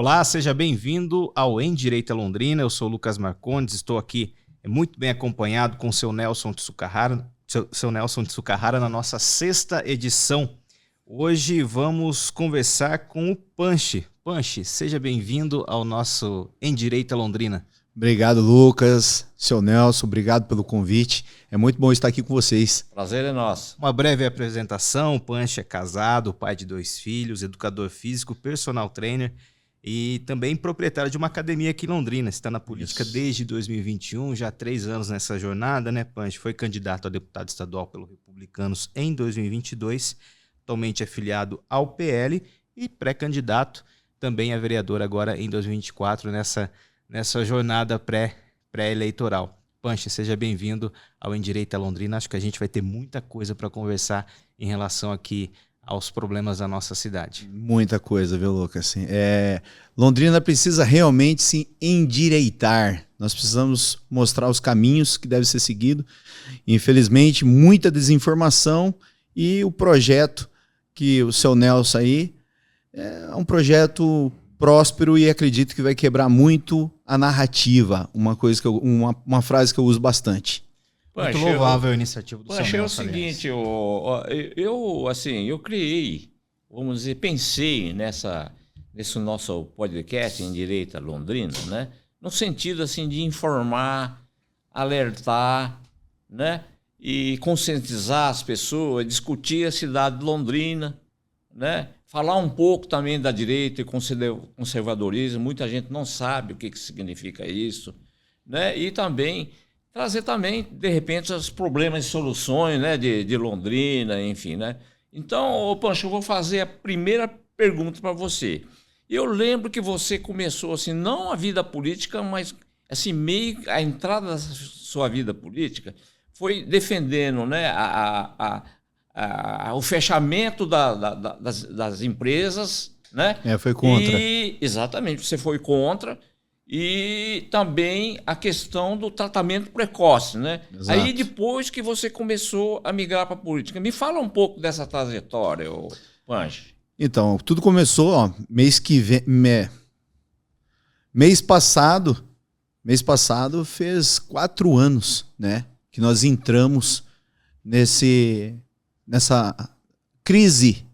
Olá, seja bem-vindo ao Em Direita Londrina. Eu sou o Lucas Marcondes, estou aqui muito bem acompanhado com o seu Nelson Tsukarara na nossa 6ª edição. Hoje vamos conversar com o Panchi. Panchi, seja bem-vindo ao nosso Em Direita Londrina. Obrigado, Lucas, seu Nelson, obrigado pelo convite. É muito bom estar aqui com vocês. Prazer é nosso. Uma breve apresentação: o Panchi é casado, pai de 2 filhos, educador físico, personal trainer e também proprietário de uma academia aqui em Londrina. Está na política desde 2021, já há 3 anos nessa jornada, né, Panchi? Foi candidato a deputado estadual pelo Republicanos em 2022, atualmente afiliado ao PL e pré-candidato também a vereador agora em 2024 nessa jornada pré-eleitoral. Panchi, seja bem-vindo ao Em Direita Londrina. Acho que a gente vai ter muita coisa para conversar em relação aqui aos problemas da nossa cidade. Muita coisa, viu, Lucas? Londrina precisa realmente se endireitar. Nós precisamos mostrar os caminhos que devem ser seguidos. Infelizmente, muita desinformação e o projeto que o seu Nelson aí é um projeto próspero e acredito que vai quebrar muito a narrativa. Uma frase que eu uso bastante. Muito louvável a iniciativa do Panchi, é o seguinte, eu criei, vamos dizer, pensei nesse nosso podcast Em Direita Londrina, né? No sentido assim de informar, alertar, né? E conscientizar as pessoas, discutir a cidade de Londrina, né? Falar um pouco também da direita e conservadorismo. Muita gente não sabe o que significa isso, né? E também trazer também, de repente, os problemas e soluções, né, de Londrina, enfim, né? Então, Pancho, eu vou fazer a primeira pergunta para você. Eu lembro que você começou, assim, não a vida política, mas, assim, meio a entrada da sua vida política foi defendendo, né, o fechamento das empresas, né? Foi contra. Exatamente, você foi contra. E também a questão do tratamento precoce, né? Exato. Aí depois que você começou a migrar para a política. Me fala um pouco dessa trajetória, Panchi. Então, tudo começou, mês passado fez 4 anos, né? Que nós entramos nessa crise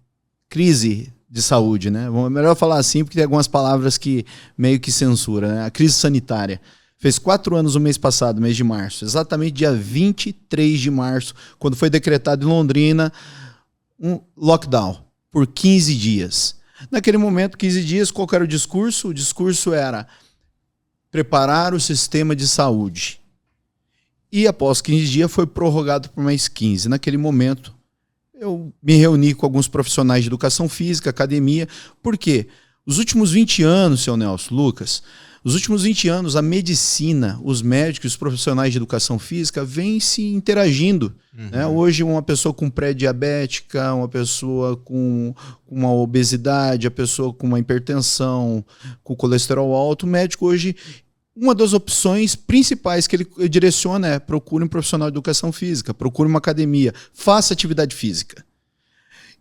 de saúde, né? Melhor falar assim, porque tem algumas palavras que meio que censura, né? A crise sanitária. Fez 4 anos no mês passado, mês de março. Exatamente dia 23 de março, quando foi decretado em Londrina um lockdown por 15 dias. Naquele momento, 15 dias, qual era o discurso? O discurso era preparar o sistema de saúde. E após 15 dias foi prorrogado por mais 15. Naquele momento, eu me reuni com alguns profissionais de educação física, academia, porque os últimos 20 anos, seu Nelson, Lucas, os últimos 20 anos, a medicina, os médicos, os profissionais de educação física vêm se interagindo. Né? Hoje, uma pessoa com pré-diabética, uma pessoa com uma obesidade, a pessoa com uma hipertensão, com colesterol alto, o médico hoje, uma das opções principais que ele direciona é: procure um profissional de educação física, procure uma academia, faça atividade física.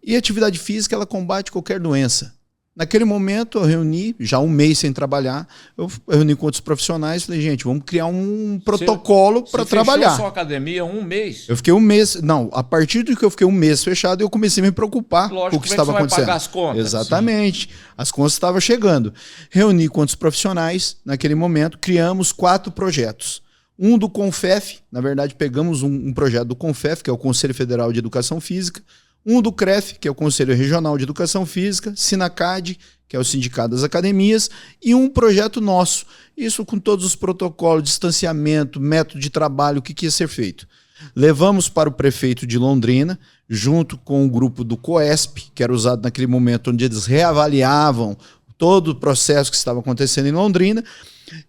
E a atividade física, ela combate qualquer doença. Naquele momento, eu reuni, já 1 mês sem trabalhar, eu reuni com outros profissionais e falei: gente, vamos criar um protocolo para trabalhar. Você fechou sua academia 1 mês? Eu fiquei 1 mês, não, a partir do que eu fiquei 1 mês fechado, eu comecei a me preocupar com o que estava acontecendo. Pagar as contas? Exatamente, as contas estavam chegando. Reuni com outros profissionais, naquele momento, criamos 4 projetos. Um do CONFEF, na verdade pegamos um projeto do CONFEF, que é o Conselho Federal de Educação Física, um do CREF, que é o Conselho Regional de Educação Física, SINACAD, que é o Sindicato das Academias, e um projeto nosso. Isso com todos os protocolos, distanciamento, método de trabalho, o que ia ser feito. Levamos para o prefeito de Londrina, junto com o grupo do COESP, que era usado naquele momento onde eles reavaliavam todo o processo que estava acontecendo em Londrina,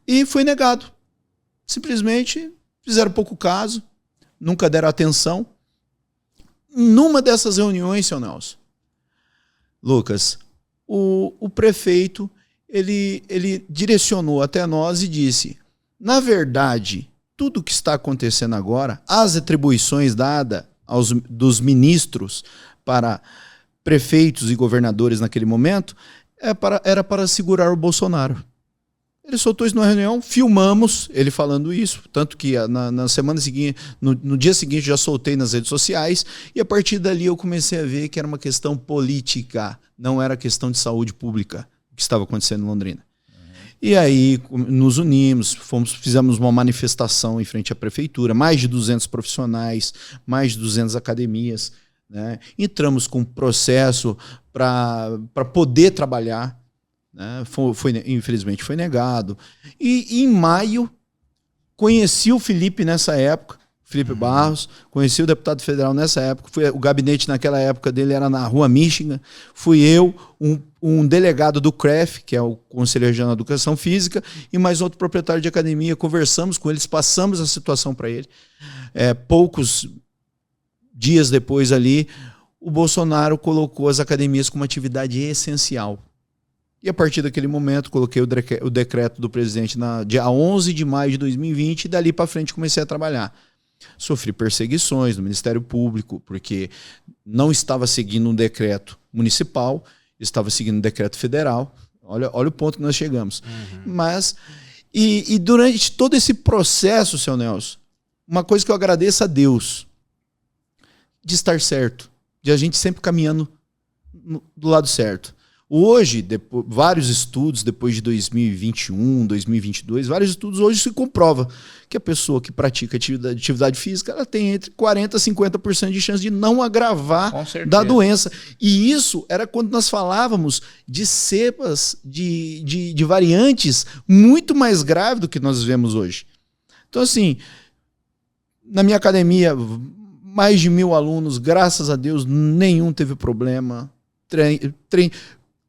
e foi negado. Simplesmente fizeram pouco caso, nunca deram atenção. Numa dessas reuniões, seu Nelson, Lucas, o prefeito ele direcionou até nós e disse: na verdade, tudo o que está acontecendo agora, as atribuições dadas dos ministros para prefeitos e governadores naquele momento, era para segurar o Bolsonaro. Ele soltou isso numa reunião, filmamos ele falando isso, tanto que na semana seguinte, no dia seguinte já soltei nas redes sociais, e a partir dali eu comecei a ver que era uma questão política, não era questão de saúde pública que estava acontecendo em Londrina. E aí nos unimos, fizemos uma manifestação em frente à prefeitura, mais de 200 profissionais, mais de 200 academias, né? Entramos com um processo para poder trabalhar, né? Infelizmente foi negado. E em maio, conheci o Felipe nessa época, Felipe Barros, conheci o deputado federal nessa época, o gabinete naquela época dele era na Rua Michigan, fui eu, um delegado do CREF, que é o Conselho Regional de Educação Física, e mais outro proprietário de academia, conversamos com eles, passamos a situação para ele. Poucos dias depois ali, o Bolsonaro colocou as academias como atividade essencial. E a partir daquele momento, coloquei o decreto do presidente dia 11 de maio de 2020 e dali para frente comecei a trabalhar. Sofri perseguições no Ministério Público, porque não estava seguindo um decreto municipal, estava seguindo um decreto federal. Olha o ponto que nós chegamos. Mas, e durante todo esse processo, seu Nelson, uma coisa que eu agradeço a Deus, de estar certo, de a gente sempre caminhando do lado certo. Hoje, vários estudos, depois de 2021, 2022, vários estudos hoje se comprova que a pessoa que pratica atividade física, ela tem entre 40% e 50% de chance de não agravar da doença. E isso era quando nós falávamos de cepas, de variantes muito mais graves do que nós vemos hoje. Então, assim, na minha academia, mais de 1.000 alunos, graças a Deus, nenhum teve problema.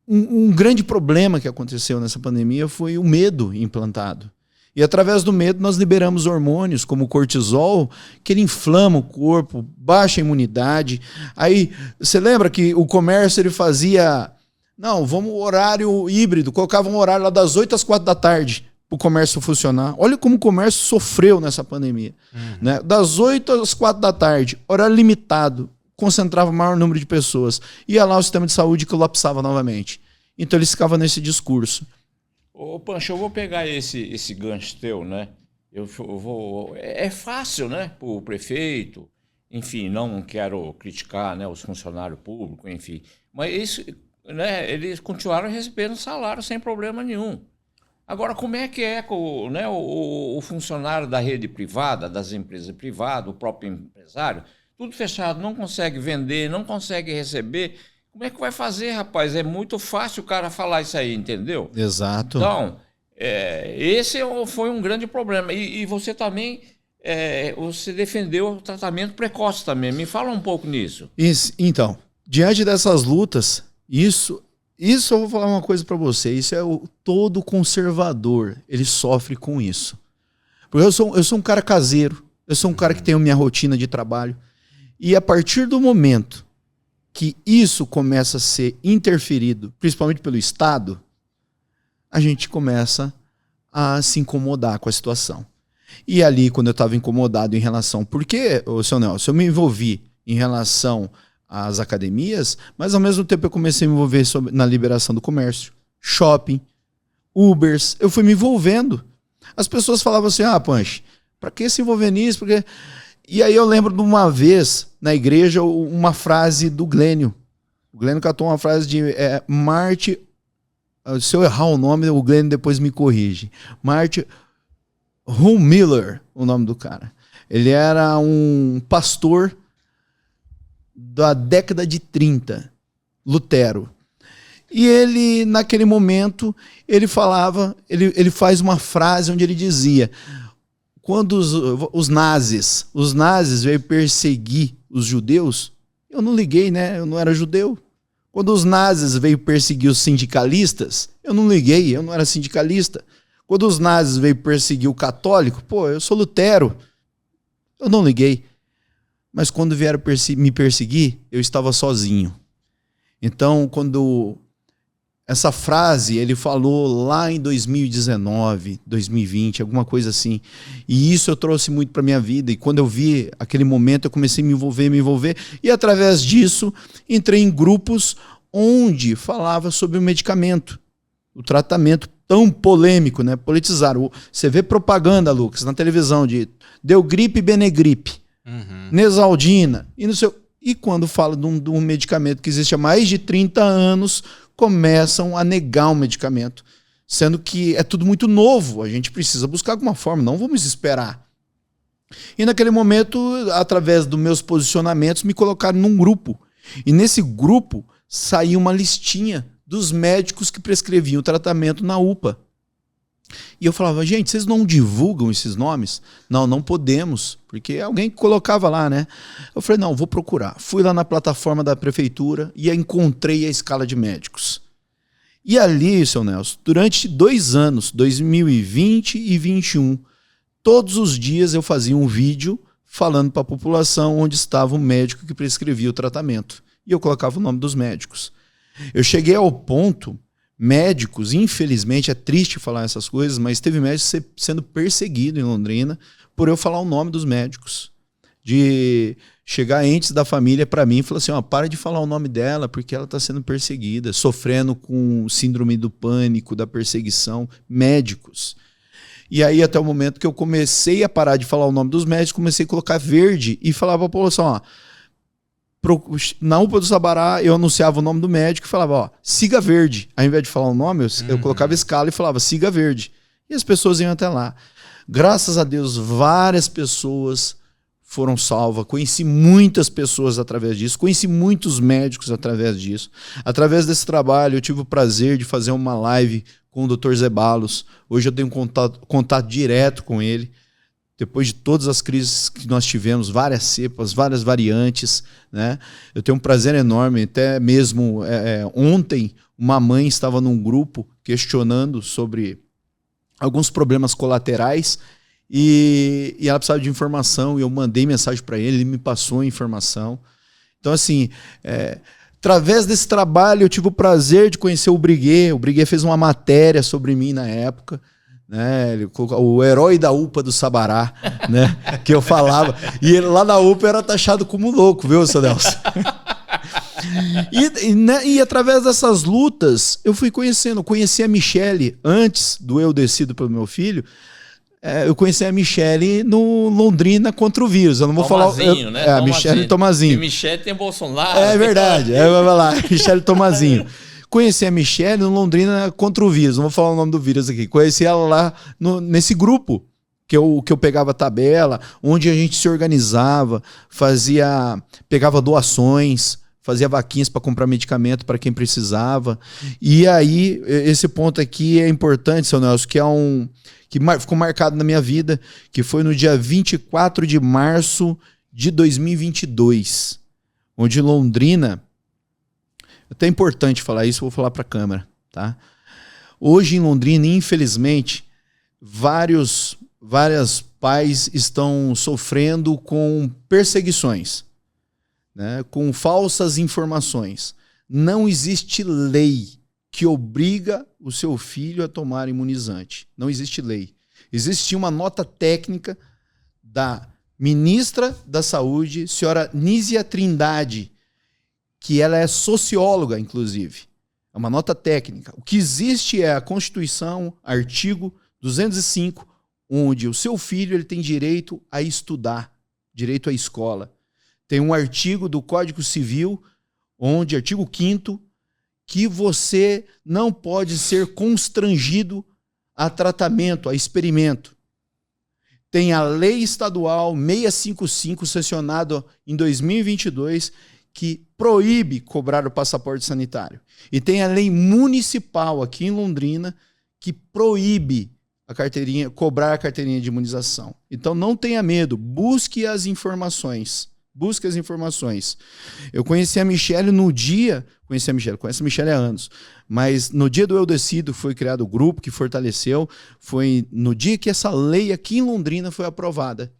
Um grande problema que aconteceu nessa pandemia foi o medo implantado. E através do medo nós liberamos hormônios como o cortisol, que ele inflama o corpo, baixa a imunidade. Aí, você lembra que o comércio ele fazia... Não, vamos horário híbrido, colocava um horário lá das 8 às 4 da tarde para o comércio funcionar. Olha como o comércio sofreu nessa pandemia. Né? Das 8 às 4 da tarde, horário limitado, concentrava o maior número de pessoas. Ia lá o sistema de saúde colapsava novamente. Então eles ficavam nesse discurso. Ô, Pancho, eu vou pegar esse gancho teu, né? É fácil, né? Para o prefeito, enfim, não quero criticar, né, os funcionários públicos, enfim. Mas isso, né, eles continuaram recebendo salário sem problema nenhum. Agora, como é que né, o funcionário da rede privada, das empresas privadas, o próprio empresário, tudo fechado, não consegue vender, não consegue receber. Como é que vai fazer, rapaz? É muito fácil o cara falar isso aí, entendeu? Exato. Então, esse foi um grande problema. E você também, você defendeu o tratamento precoce também. Me fala um pouco nisso. Então, diante dessas lutas, isso eu vou falar uma coisa para você. Isso todo conservador, ele sofre com isso. Porque eu sou um cara caseiro, eu sou um cara que tem a minha rotina de trabalho. E a partir do momento que isso começa a ser interferido, principalmente pelo Estado, a gente começa a se incomodar com a situação. E ali, quando eu estava incomodado em relação... Porque, seu Nelson, eu me envolvi em relação às academias, mas ao mesmo tempo eu comecei a me envolver na liberação do comércio, shopping, Ubers, eu fui me envolvendo. As pessoas falavam assim, Pancho, para que se envolver nisso? Porque... E aí eu lembro de uma vez, na igreja, uma frase do Glênio. O Glênio catou uma frase de Martin... Se eu errar o nome, o Glênio depois me corrige. Martin Miller, o nome do cara. Ele era um pastor da década de 30, Lutero. E ele, naquele momento, ele falava, ele faz uma frase onde ele dizia... Quando os nazis veio perseguir os judeus, eu não liguei, né? Eu não era judeu. Quando os nazis veio perseguir os sindicalistas, eu não liguei, eu não era sindicalista. Quando os nazis veio perseguir o católico, eu sou Lutero, eu não liguei. Mas quando vieram me perseguir, eu estava sozinho. Então, quando... Essa frase ele falou lá em 2019, 2020, alguma coisa assim. E isso eu trouxe muito para minha vida. E quando eu vi aquele momento, eu comecei a me envolver. E através disso, entrei em grupos onde falava sobre o medicamento, o tratamento tão polêmico, né? Politizado. Você vê propaganda, Lucas, na televisão de deu gripe, Benegripe, Nesaldina, e não sei. E quando fala de um medicamento que existe há mais de 30 anos, começam a negar o medicamento, sendo que é tudo muito novo, a gente precisa buscar alguma forma, não vamos esperar. E naquele momento, através dos meus posicionamentos, me colocaram num grupo. E nesse grupo saiu uma listinha dos médicos que prescreviam o tratamento na UPA. E eu falava, gente, vocês não divulgam esses nomes? Não, não podemos, porque alguém colocava lá, né? Eu falei, não, vou procurar. Fui lá na plataforma da prefeitura e encontrei a escala de médicos. E ali, seu Nelson, durante 2 anos, 2020 e 2021, todos os dias eu fazia um vídeo falando para a população onde estava o médico que prescrevia o tratamento. E eu colocava o nome dos médicos. Eu cheguei ao ponto, médicos, infelizmente, é triste falar essas coisas, mas teve médicos sendo perseguido em Londrina por eu falar o nome dos médicos. De chegar entes da família para mim e falar assim, ó, para de falar o nome dela porque ela está sendo perseguida, sofrendo com síndrome do pânico, da perseguição, médicos. E aí até o momento que eu comecei a parar de falar o nome dos médicos, comecei a colocar verde e falava para a população, ó, na UPA do Sabará eu anunciava o nome do médico e falava, ó, siga verde. Ao invés de falar o nome, eu colocava escala e falava, siga verde. E as pessoas iam até lá. Graças a Deus, várias pessoas foram salvas. Conheci muitas pessoas através disso. Conheci muitos médicos através disso. Através desse trabalho, eu tive o prazer de fazer uma live com o Dr. Zeballos. Hoje eu tenho contato direto com ele. Depois de todas as crises que nós tivemos, várias cepas, várias variantes, né? Eu tenho um prazer enorme, até mesmo ontem uma mãe estava num grupo questionando sobre alguns problemas colaterais e ela precisava de informação e eu mandei mensagem para ele me passou a informação. Então, assim, através desse trabalho eu tive o prazer de conhecer o Briguet. O Briguet fez uma matéria sobre mim na época, né? Ele colocou o herói da UPA do Sabará, né? Que eu falava. E ele lá na UPA era taxado como louco, viu, seu Nelson? E através dessas lutas eu fui conhecendo. Eu conheci a Michele antes do Eu Decido pelo Meu Filho. Eu conheci a Michele no Londrina contra o vírus. Eu não vou Tomazinho, falar. né? A Michele e Tomazinho. E Michele tem Bolsonaro. É verdade. Vai lá, Michele e Tomazinho. Conheci a Michele no Londrina contra o vírus. Não vou falar o nome do vírus aqui. Conheci ela lá nesse grupo que eu pegava tabela, onde a gente se organizava, pegava doações, fazia vaquinhas para comprar medicamento para quem precisava. E aí, esse ponto aqui é importante, seu Nelson, que que ficou marcado na minha vida, que foi no dia 24 de março de 2022, onde Londrina... É até importante falar isso, vou falar para a câmera, tá? Hoje em Londrina, infelizmente, vários pais estão sofrendo com perseguições, né? Com falsas informações. Não existe lei que obriga o seu filho a tomar imunizante. Não existe lei. Existia uma nota técnica da ministra da Saúde, senhora Nízia Trindade, que ela é socióloga, inclusive. É uma nota técnica. O que existe é a Constituição, artigo 205, onde o seu filho ele tem direito a estudar, direito à escola. Tem um artigo do Código Civil, onde, artigo 5º, que você não pode ser constrangido a tratamento, a experimento. Tem a Lei Estadual 655, sancionada em 2022, que proíbe cobrar o passaporte sanitário. E tem a lei municipal aqui em Londrina que proíbe cobrar a carteirinha de imunização. Então não tenha medo, busque as informações. Busque as informações. Eu conheci a Michele no dia... Conheço a Michele há anos. Mas no dia do Eu Decido foi criado o grupo que fortaleceu. Foi no dia que essa lei aqui em Londrina foi aprovada.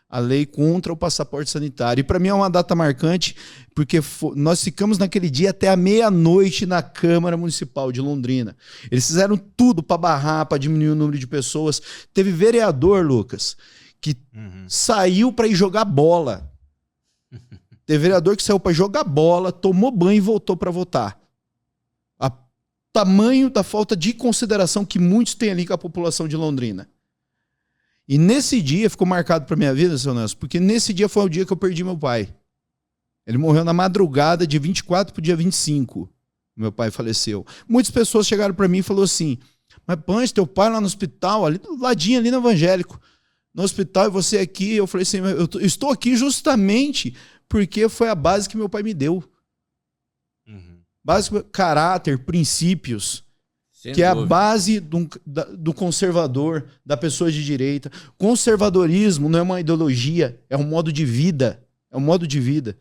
A lei contra o passaporte sanitário. E para mim é uma data marcante, porque nós ficamos naquele dia até a meia-noite na Câmara Municipal de Londrina. Eles fizeram tudo para barrar, para diminuir o número de pessoas. Teve vereador, Lucas, que saiu para ir jogar bola. Teve vereador que saiu para jogar bola, tomou banho e voltou para votar. tamanho da falta de consideração que muitos têm ali com a população de Londrina. E nesse dia ficou marcado para minha vida, seu Nelson, porque nesse dia foi o dia que eu perdi meu pai. Ele morreu na madrugada de 24 para o dia 25. Meu pai faleceu. Muitas pessoas chegaram para mim e falaram assim, mas Punch, teu pai lá no hospital, ali do ladinho, ali no evangélico, no hospital, e você aqui. Eu falei assim, eu estou aqui justamente porque foi a base que meu pai me deu. Base, caráter, princípios. Que é a base do conservador, da pessoa de direita. Conservadorismo não é uma ideologia, é um modo de vida. É um modo de vida.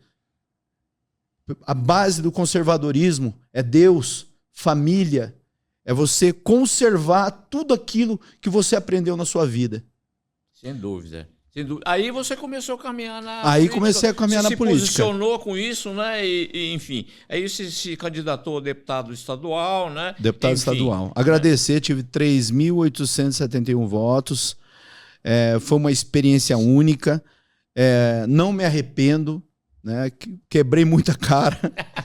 A base do conservadorismo é Deus, família. É você conservar tudo aquilo que você aprendeu na sua vida. Sem dúvida. Aí você começou a caminhar na política. Comecei a caminhar na política. Você se posicionou com isso, né? Enfim, aí você se candidatou a deputado estadual, né? Deputado estadual. Agradecer, tive 3.871 votos. Foi uma experiência única. Não me arrependo, né? Quebrei muita cara.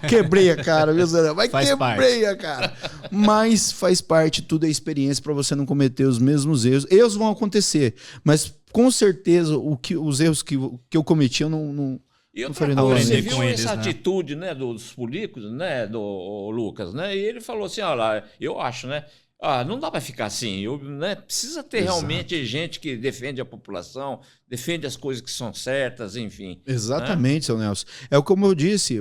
Quebrei a cara, viu, Zé? Mas quebrei a cara. Mas faz parte, tudo é experiência para você não cometer os mesmos erros. Erros vão acontecer, mas com certeza os erros que eu cometi eu não e outra coisa, você viu essa atitude, né, dos políticos, né, do Lucas, né? E ele falou assim, olha, eu acho, né? Não dá para ficar assim, né? Precisa ter realmente gente que defende a população, defende as coisas que são certas, enfim. Exatamente, seu Nelson. Como eu disse,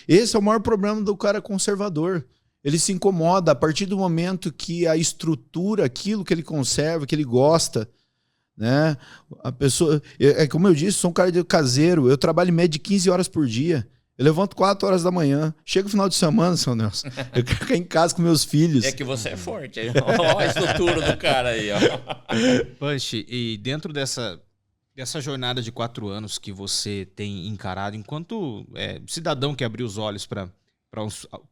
esse é o maior problema do cara conservador. Ele se incomoda a partir do momento que a estrutura, aquilo que ele conserva, que ele gosta, né? A pessoa, como eu disse, sou um cara caseiro, eu trabalho em média de 15 horas por dia. Eu levanto 4 horas da manhã. Chega o final de semana, seu Nelson. Eu quero ficar em casa com meus filhos. É que você é forte. Olha a estrutura do cara aí, ó. Punch, e dentro dessa jornada de 4 anos que você tem encarado, enquanto cidadão que abriu os olhos para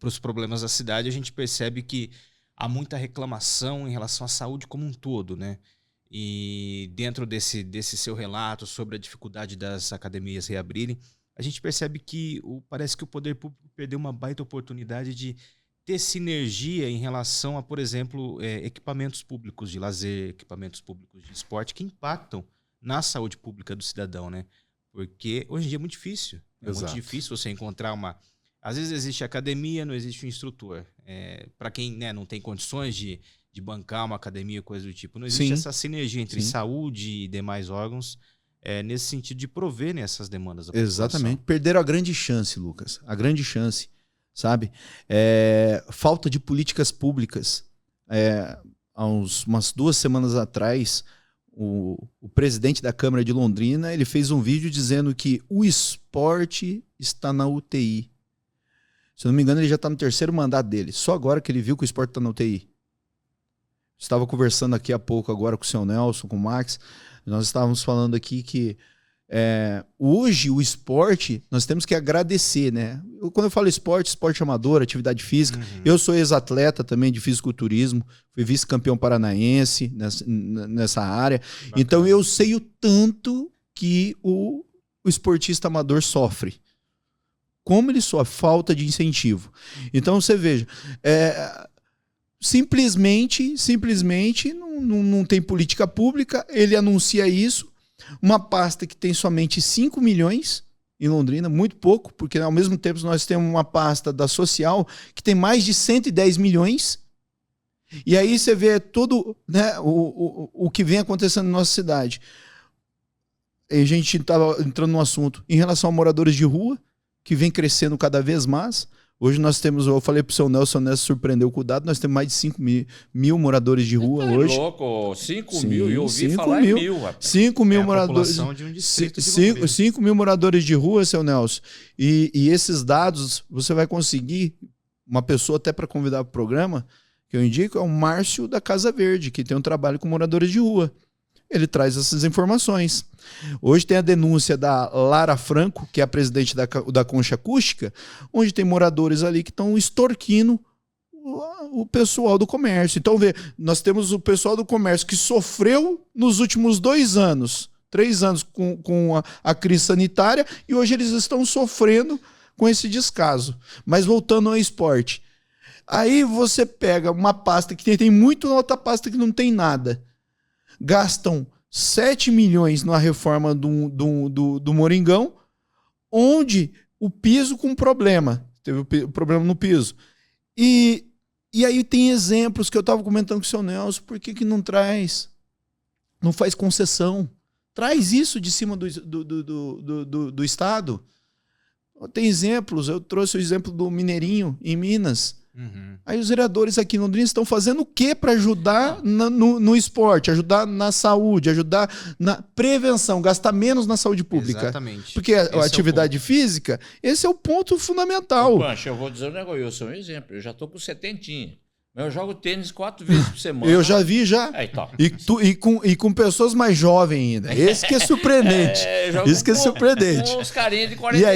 os problemas da cidade, a gente percebe que há muita reclamação em relação à saúde como um todo, né? E dentro desse seu relato sobre a dificuldade das academias reabrirem, a gente percebe que parece que o poder público perdeu uma baita oportunidade de ter sinergia em relação a, por exemplo, equipamentos públicos de lazer, equipamentos públicos de esporte que impactam na saúde pública do cidadão, né? Porque hoje em dia é muito difícil. Muito difícil você encontrar uma... Às vezes existe academia, não existe um instrutor. Para quem, né, não tem condições de bancar uma academia, coisa do tipo. Não existe essa sinergia entre saúde e demais órgãos nesse sentido de prover, né, essas demandas da população. Exatamente. Perderam a grande chance, Lucas. A grande chance, sabe? Falta de políticas públicas. Há umas 2 semanas atrás, o presidente da Câmara de Londrina, ele fez um vídeo dizendo que o esporte está na UTI. Se eu não me engano, ele já está no 3º mandato dele. Só agora que ele viu que o esporte está na UTI. Estava conversando aqui há pouco agora com o seu Nelson, com o Max. Nós estávamos falando aqui que hoje o esporte, nós temos que agradecer, né? Quando eu falo esporte amador, atividade física, eu sou ex-atleta também de fisiculturismo, fui vice-campeão paranaense nessa área. Bacana. Então eu sei o tanto que o esportista amador sofre. Como ele sofre, falta de incentivo. Então você veja, simplesmente não tem política pública, ele anuncia isso, uma pasta que tem somente 5 milhões em Londrina, muito pouco, porque ao mesmo tempo nós temos uma pasta da Social que tem mais de 110 milhões, e aí você vê todo, né, o que vem acontecendo na nossa cidade. E a gente estava entrando no assunto em relação a moradores de rua, que vem crescendo cada vez mais. Hoje nós temos, eu falei pro seu Nelson surpreendeu com o dado, nós temos mais de 5 mil moradores de rua hoje. Louco, 5 mil, eu ouvi falar em 1.000, rapaz. 5 mil moradores. De um distrito de 5 mil moradores de rua, seu Nelson. E esses dados, você vai conseguir, uma pessoa até para convidar para o programa, que eu indico, é o Márcio da Casa Verde, que tem um trabalho com moradores de rua. Ele traz essas informações. Hoje tem a denúncia da Lara Franco, que é a presidente da Concha Acústica, onde tem moradores ali que estão extorquindo o pessoal do comércio. Então, nós temos o pessoal do comércio que sofreu nos últimos 2 anos, 3 anos com a crise sanitária, e hoje eles estão sofrendo com esse descaso. Mas voltando ao esporte, Aí você pega uma pasta que tem muito, outra pasta que não tem nada. Gastam 7 milhões na reforma do Moringão, onde o piso com problema. Teve problema no piso. E aí tem exemplos que eu estava comentando com o seu Nelson. Por que não traz? Não faz concessão. Traz isso de cima do Estado. Tem exemplos. Eu trouxe o exemplo do Mineirinho, em Minas. Uhum. Aí os vereadores aqui em Londrina estão fazendo o quê para ajudar no esporte, ajudar na saúde, ajudar na prevenção, gastar menos na saúde pública? Exatamente. Porque a atividade física, esse é o ponto fundamental. Pancho, eu vou dizer um negócio, eu sou um exemplo. Eu já tô com 70. Mas eu jogo tênis 4 vezes por semana. Eu já vi já. Então. E com pessoas mais jovens ainda. Esse que é surpreendente. Isso que é surpreendente. Com uns carinhas de 45.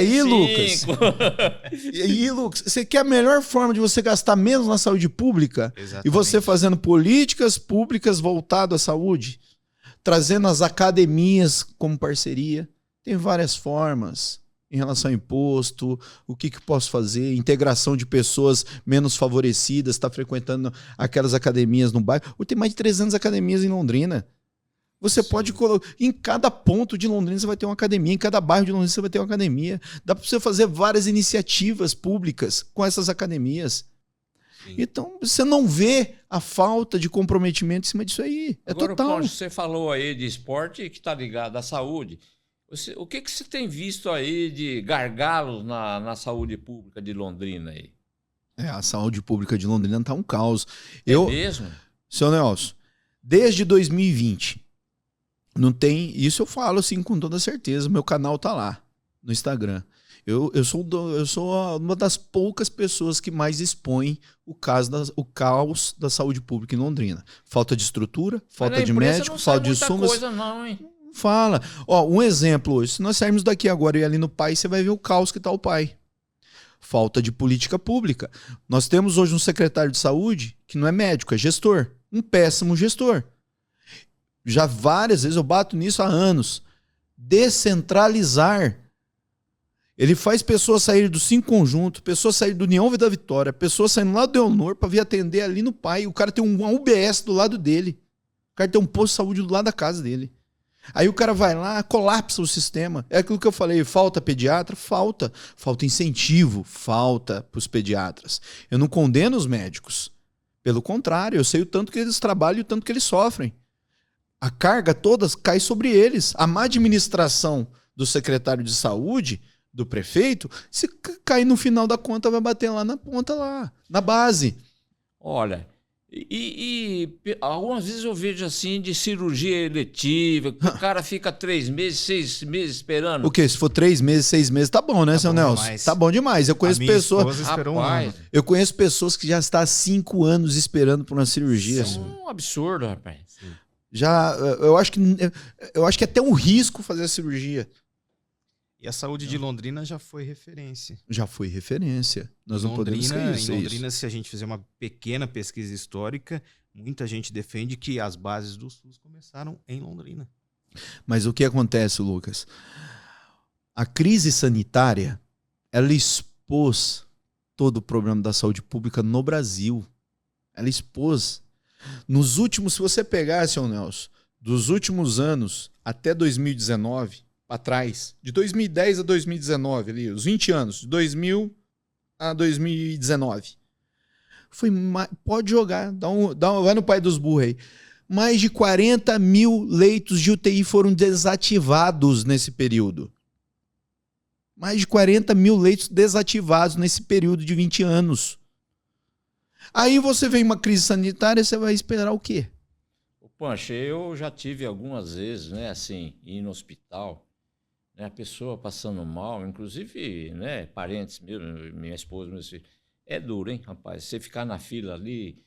E aí, Lucas, você quer a melhor forma de você gastar menos na saúde pública? Exatamente. E você fazendo políticas públicas voltadas à saúde, trazendo as academias como parceria. Tem várias formas. Em relação ao imposto, o que posso fazer, integração de pessoas menos favorecidas, está frequentando aquelas academias no bairro. Tem mais de 300 academias em Londrina. Você pode colocar, em cada ponto de Londrina você vai ter uma academia, em cada bairro de Londrina você vai ter uma academia. Dá para você fazer várias iniciativas públicas com essas academias. Sim. Então, você não vê a falta de comprometimento em cima disso aí. É agora, total. Poncho, você falou aí de esporte que está ligado à saúde. O que você tem visto aí de gargalos na saúde pública de Londrina aí? A saúde pública de Londrina está um caos. Mesmo? Seu Nelson, desde 2020, não tem... Isso eu falo assim com toda certeza. Meu canal tá lá, no Instagram. Eu sou uma das poucas pessoas que mais expõe o caos da saúde pública em Londrina. Falta de estrutura, falta de médico, falta de insumos. Coisa não, hein? Fala. Um exemplo hoje. Se nós sairmos daqui agora e ir ali no PAI, você vai ver o caos que está o PAI. Falta de política pública. Nós temos hoje um secretário de saúde que não é médico, é gestor. Um péssimo gestor. Já várias vezes eu bato nisso há anos. Descentralizar. Ele faz pessoas saírem do 5 Conjunto, pessoas saírem do União da Vitória, pessoas saindo lá do Elnor para vir atender ali no PAI. O cara tem uma UBS do lado dele. O cara tem um posto de saúde do lado da casa dele. Aí o cara vai lá, colapsa o sistema. É aquilo que eu falei, falta pediatra? Falta. Falta incentivo, falta para os pediatras. Eu não condeno os médicos. Pelo contrário, eu sei o tanto que eles trabalham e o tanto que eles sofrem. A carga toda cai sobre eles. A má administração do secretário de saúde, do prefeito, se cair no final da conta, vai bater lá na ponta, lá, na base. Olha... E algumas vezes eu vejo assim de cirurgia eletiva, que o cara fica 3 meses, 6 meses esperando. O quê? Se for 3 meses, 6 meses, tá bom, né, tá seu bom Nelson? demais. Tá bom demais. Eu conheço pessoas. Rapaz, eu conheço pessoas que já estão há 5 anos esperando por uma cirurgia. Isso é um absurdo, rapaz. Sim. Já, eu acho que é até um risco fazer a cirurgia. E a saúde de Londrina já foi referência. Já foi referência. Nós não podemos esquecer Em Londrina, se a gente fizer uma pequena pesquisa histórica, muita gente defende que as bases do SUS começaram em Londrina. Mas o que acontece, Lucas? A crise sanitária, ela expôs todo o problema da saúde pública no Brasil. Ela expôs. Nos últimos, se você pegar, seu Nelson, dos últimos anos até 2019... para trás, de 2010 a 2019, ali, os 20 anos, de 2000 a 2019. Pode jogar, vai no pai dos burros aí. Mais de 40 mil leitos de UTI foram desativados nesse período. Mais de 40 mil leitos desativados nesse período de 20 anos. Aí você vem uma crise sanitária, você vai esperar o quê? Pancho, eu já tive algumas vezes, né, assim, ir no hospital, né, a pessoa passando mal, inclusive, né, parentes meus, minha esposa, meus filhos. É duro, hein, rapaz? Você ficar na fila ali,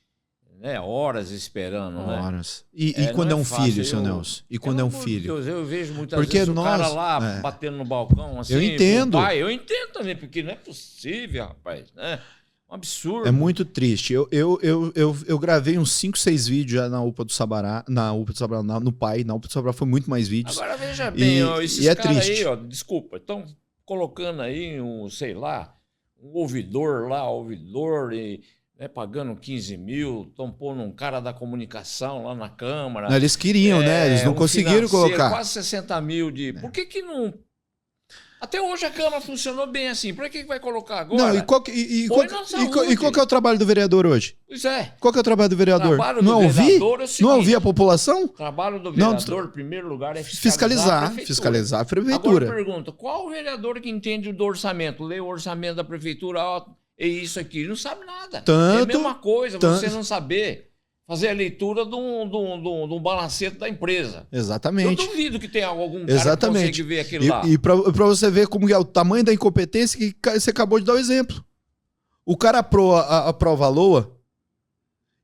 né, horas esperando, horas. Né? E quando não é um fácil, filho, seu Nelson? E quando é um filho? Deus, eu vejo muitas porque vezes o cara lá batendo no balcão, assim. Eu entendo. Pai, eu entendo também, porque não é possível, rapaz, né? Um absurdo. É muito triste. Eu gravei uns 5, 6 vídeos já na UPA do Sabará, no PAI. Na UPA do Sabará foi muito mais vídeos. Agora veja bem, esses caras triste. aí, ó, desculpa, estão colocando aí sei lá, um ouvidor lá, né, pagando 15 mil, estão pondo um cara da comunicação lá na Câmara. Não, eles queriam, né? Eles não conseguiram colocar. Quase 60 mil de... Por que não... Até hoje a Câmara funcionou bem assim. Por que vai colocar agora? Não, e qual que é o trabalho do vereador hoje? Pois é. Qual que é o trabalho do vereador? Não é ouvir a população? O trabalho do vereador, em primeiro lugar, é fiscalizar a prefeitura. Agora pergunta, qual o vereador que entende do orçamento? Lê o orçamento da prefeitura, ó, é isso aqui. Ele não sabe nada. É a mesma coisa você não saber fazer a leitura de um balancete da empresa. Exatamente. Eu duvido que tenha algum cara que consiga ver aquilo lá. E para você ver como é o tamanho da incompetência que você acabou de dar o exemplo. O cara aprova a LOA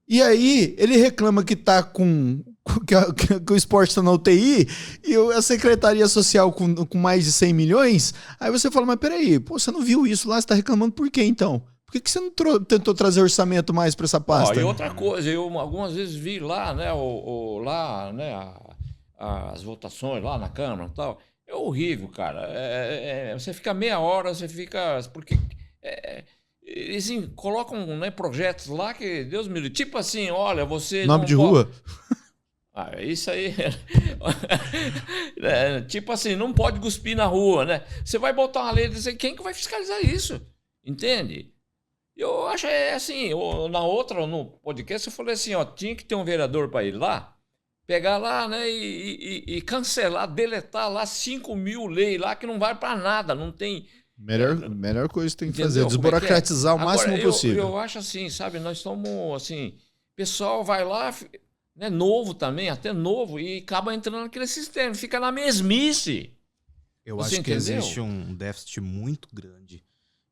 e aí ele reclama que tá que o esporte está na UTI e a Secretaria Social com mais de 100 milhões. Aí você fala, mas peraí, pô, você não viu isso lá? Você está reclamando por quê então? Por que você não tentou trazer orçamento mais para essa pasta? E outra coisa, eu algumas vezes vi lá, né, as votações lá na Câmara e tal. É horrível, cara. Você fica meia hora, porque eles colocam, né, projetos lá que, Deus me livre, tipo assim, olha, você... Nome de rua? Isso aí... tipo assim, não pode cuspir na rua, né? Você vai botar uma lei e dizer, quem que vai fiscalizar isso? Entende? Eu acho assim, no podcast eu falei assim, ó, tinha que ter um vereador para ir lá, pegar lá, né, e cancelar, deletar lá 5 mil leis lá que não vai para nada, não tem... Melhor coisa que tem que fazer, desburocratizar o máximo possível. Eu acho assim, sabe, nós somos assim, pessoal vai lá, né, novo também, até novo, e acaba entrando naquele sistema, fica na mesmice. Eu acho que existe um déficit muito grande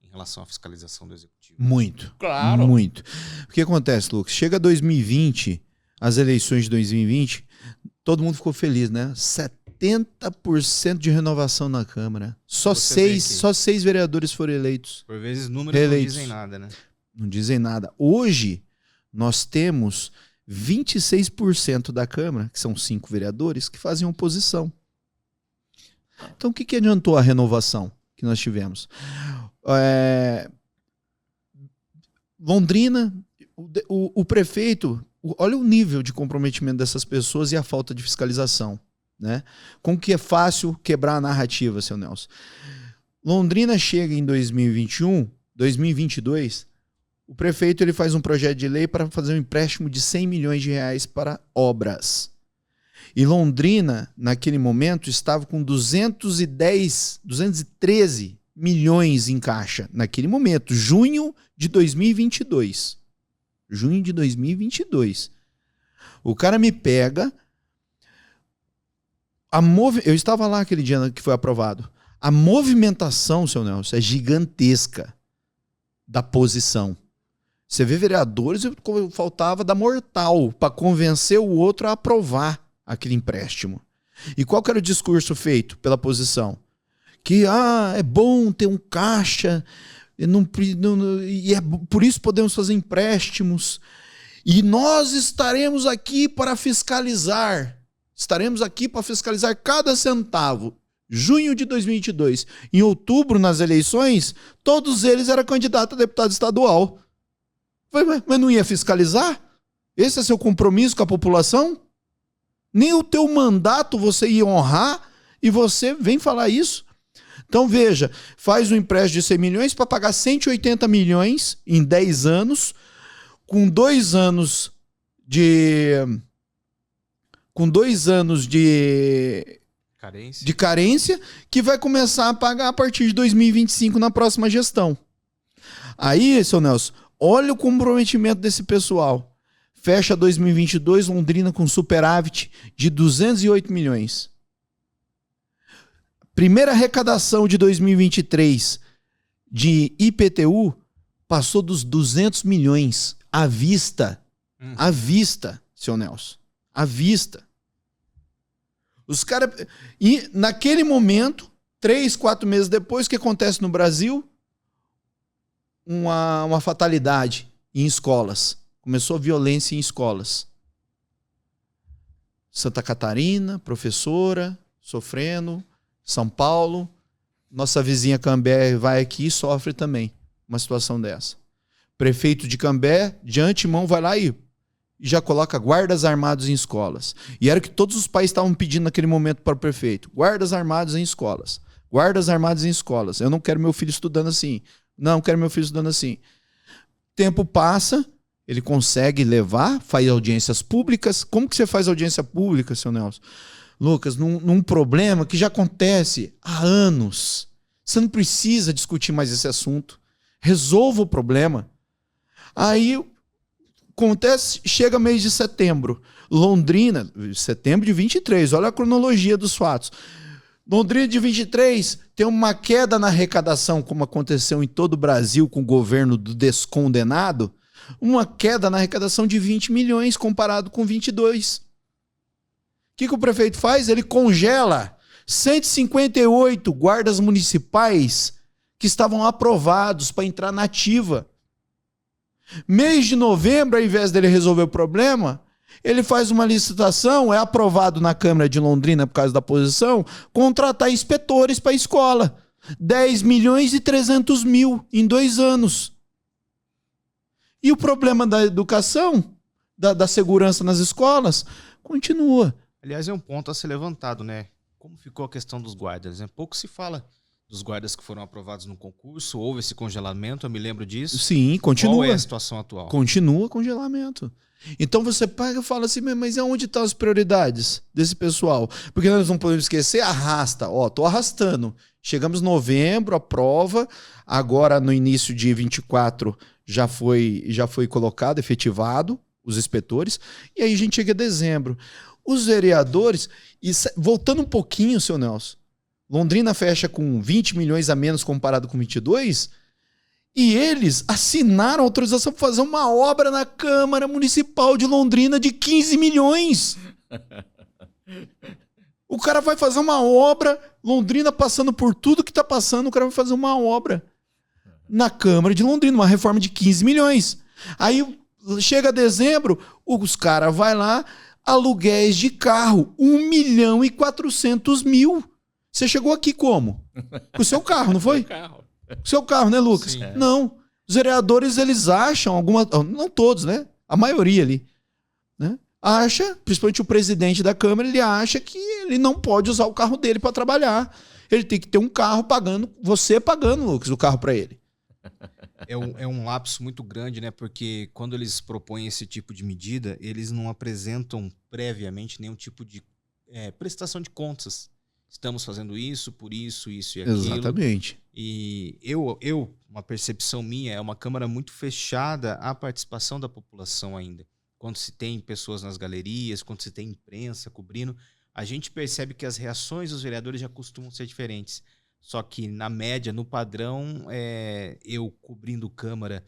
em relação à fiscalização do executivo. Muito. Claro. Muito. O que acontece, Lucas? Chega 2020, as eleições de 2020, todo mundo ficou feliz, né? 70% de renovação na Câmara. Só seis vereadores foram eleitos. Por vezes números não dizem nada, né? Não dizem nada. Hoje, nós temos 26% da Câmara, que são 5 vereadores, que fazem oposição. Então, o que adiantou a renovação que nós tivemos? Londrina, o prefeito, olha o nível de comprometimento dessas pessoas e a falta de fiscalização, né? Como que é fácil quebrar a narrativa, seu Nelson. Londrina chega em 2021, 2022, o prefeito ele faz um projeto de lei para fazer um empréstimo de 100 milhões de reais para obras. E Londrina, naquele momento, estava com 213 milhões em caixa. Naquele momento, junho de 2022. Junho de 2022. O cara me pega... Eu estava lá aquele dia que foi aprovado. A movimentação, seu Nelson, é gigantesca da posição. Você vê vereadores, faltava da mortal para convencer o outro a aprovar aquele empréstimo. E qual que era o discurso feito pela posição? Que é bom ter um caixa, e por isso podemos fazer empréstimos. E nós estaremos aqui para fiscalizar. Estaremos aqui para fiscalizar cada centavo. Junho de 2022. Em outubro, nas eleições, todos eles eram candidatos a deputado estadual. Mas não ia fiscalizar? Esse é seu compromisso com a população? Nem o teu mandato você ia honrar e você vem falar isso? Então veja, faz um empréstimo de 100 milhões para pagar 180 milhões em 10 anos, com 2 anos de carência, que vai começar a pagar a partir de 2025 na próxima gestão. Aí, seu Nelson, olha o comprometimento desse pessoal. Fecha 2022, Londrina com superávit de 208 milhões. Primeira arrecadação de 2023 de IPTU passou dos 200 milhões à vista. À vista, seu Nelson. À vista. Os caras... E naquele momento, 3, 4 meses depois, o que acontece no Brasil? Uma fatalidade em escolas. Começou a violência em escolas. Santa Catarina, professora, sofrendo. São Paulo. Nossa vizinha Cambé vai aqui e sofre também uma situação dessa. Prefeito de Cambé, de antemão, vai lá e já coloca guardas armados em escolas. E era o que todos os pais estavam pedindo naquele momento para o prefeito. Guardas armados em escolas. Guardas armados em escolas. Eu não quero meu filho estudando assim. Não quero meu filho estudando assim. Tempo passa, ele consegue levar, faz audiências públicas. Como que você faz audiência pública, seu Nelson? Lucas, num problema que já acontece há anos. Você não precisa discutir mais esse assunto. Resolva o problema. Aí acontece, chega mês de setembro. Londrina, setembro de 23, olha a cronologia dos fatos. Londrina de 23 tem uma queda na arrecadação, como aconteceu em todo o Brasil com o governo do descondenado, uma queda na arrecadação de 20 milhões comparado com 22. O que o prefeito faz? Ele congela 158 guardas municipais que estavam aprovados para entrar na ativa. Mês de novembro, ao invés dele resolver o problema, ele faz uma licitação, é aprovado na Câmara de Londrina por causa da posição, contratar inspetores para a escola. 10 milhões e 300 mil em 2 anos. E o problema da educação, da segurança nas escolas, continua. Aliás, é um ponto a ser levantado, né? Como ficou a questão dos guardas, né? Pouco se fala dos guardas que foram aprovados no concurso, houve esse congelamento, eu me lembro disso. Sim, continua. Qual é a situação atual? Continua congelamento. Então você pega e fala assim, mas onde estão as prioridades desse pessoal? Porque nós não podemos esquecer, arrasta. Tô arrastando. Chegamos em novembro, a prova, agora no início de 24 já foi colocado, efetivado, os inspetores, e aí a gente chega em dezembro. Os vereadores, voltando um pouquinho, seu Nelson, Londrina fecha com 20 milhões a menos comparado com 22, e eles assinaram a autorização para fazer uma obra na Câmara Municipal de Londrina de 15 milhões. O cara vai fazer uma obra, Londrina passando por tudo que está passando, o cara vai fazer uma obra na Câmara de Londrina, uma reforma de 15 milhões. Aí chega dezembro, os caras vão lá, aluguéis de carro, 1 milhão e 400 mil. Você chegou aqui como? Com o seu carro, não foi? Com o seu carro, né, Lucas? Sim. Não. Os vereadores, eles acham, não todos, né? A maioria ali, né? Acha, principalmente o presidente da Câmara, ele acha que ele não pode usar o carro dele para trabalhar. Ele tem que ter um carro pagando, você pagando, Lucas, o carro para ele. É um lapso muito grande, né? Porque quando eles propõem esse tipo de medida, eles não apresentam previamente nenhum tipo de prestação de contas. Estamos fazendo isso, por isso e aquilo. Exatamente. E uma percepção minha, é uma Câmara muito fechada à participação da população ainda. Quando se tem pessoas nas galerias, quando se tem imprensa cobrindo, a gente percebe que as reações dos vereadores já costumam ser diferentes. Só que, na média, no padrão, eu cobrindo Câmara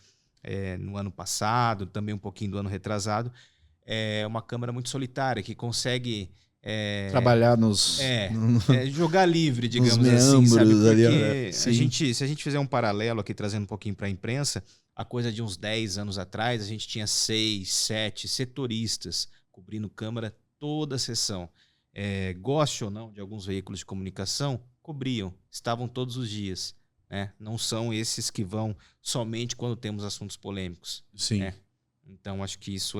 no ano passado, também um pouquinho do ano retrasado, é uma Câmara muito solitária, que consegue... trabalhar nos... jogar livre, digamos assim, sabe? Porque se a gente fizer um paralelo aqui, trazendo um pouquinho para a imprensa, a coisa de uns 10 anos atrás, a gente tinha 6, 7 setoristas cobrindo Câmara toda a sessão. Goste ou não de alguns veículos de comunicação, cobriam, estavam todos os dias. Né? Não são esses que vão somente quando temos assuntos polêmicos. Sim. Né? Então, acho que isso